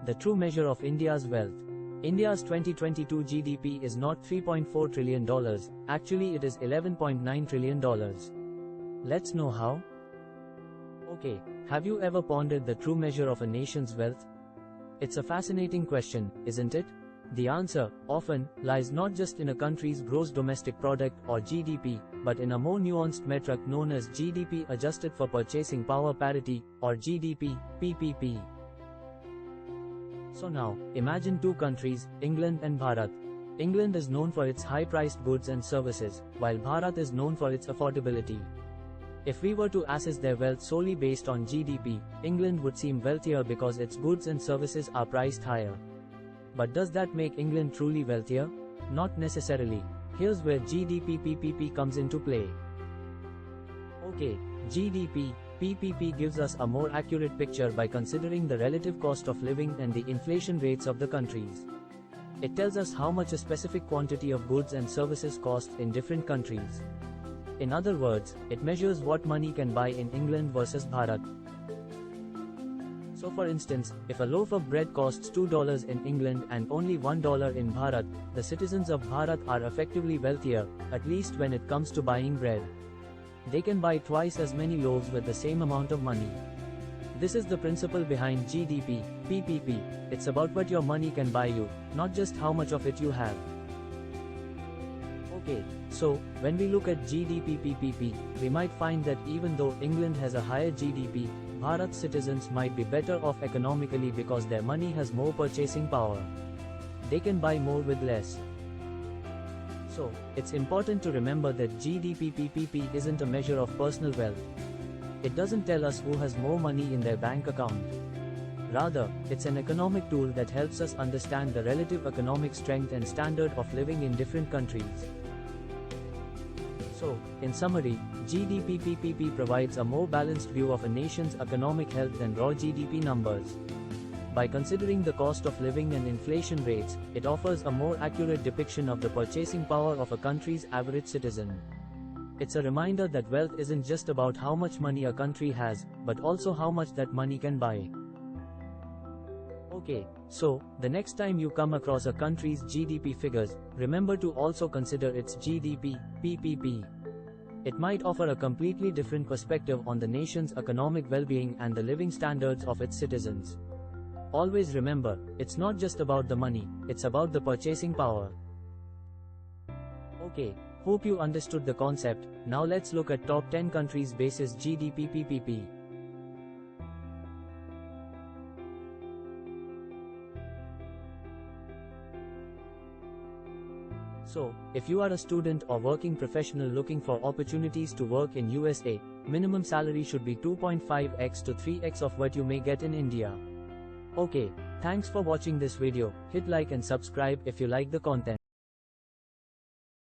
the true measure of India's wealth. India's 2022 GDP is not $3.4 trillion, actually it is $11.9 trillion. Let's know how? Okay, have you ever pondered the true measure of a nation's wealth? It's a fascinating question, isn't it? The answer, often, lies not just in a country's gross domestic product or GDP, but in a more nuanced metric known as GDP adjusted for purchasing power parity, or GDP, PPP. So now, imagine two countries, England and Bharat. England is known for its high-priced goods and services, while Bharat is known for its affordability. If we were to assess their wealth solely based on GDP, England would seem wealthier because its goods and services are priced higher. But does that make England truly wealthier? Not necessarily. Here's where GDP PPP comes into play. Okay, GDP PPP gives us a more accurate picture by considering the relative cost of living and the inflation rates of the countries. It tells us how much a specific quantity of goods and services costs in different countries. In other words, it measures what money can buy in England versus Bharat. So for instance, if a loaf of bread costs $2 in England and only $1 in Bharat, the citizens of Bharat are effectively wealthier, at least when it comes to buying bread. They can buy twice as many loaves with the same amount of money. This is the principle behind GDP, PPP. It's about what your money can buy you, not just how much of it you have. Okay, so, when we look at GDP PPP, we might find that even though England has a higher GDP, Bharat's citizens might be better off economically because their money has more purchasing power. They can buy more with less. So, it's important to remember that GDP PPP isn't a measure of personal wealth. It doesn't tell us who has more money in their bank account. Rather, it's an economic tool that helps us understand the relative economic strength and standard of living in different countries. So, in summary, GDP PPP provides a more balanced view of a nation's economic health than raw GDP numbers. By considering the cost of living and inflation rates, it offers a more accurate depiction of the purchasing power of a country's average citizen. It's a reminder that wealth isn't just about how much money a country has, but also how much that money can buy. Okay, so, the next time you come across a country's GDP figures, remember to also consider its GDP, PPP. It might offer a completely different perspective on the nation's economic well-being and the living standards of its citizens. Always remember, it's not just about the money, it's about the purchasing power. Okay, hope you understood the concept. Now let's look at top 10 countries basis GDP PPP. So, if you are a student or working professional looking for opportunities to work in USA, minimum salary should be 2.5x to 3x of what you may get in India. Okay, thanks for watching this video. Hit like and subscribe if you like the content.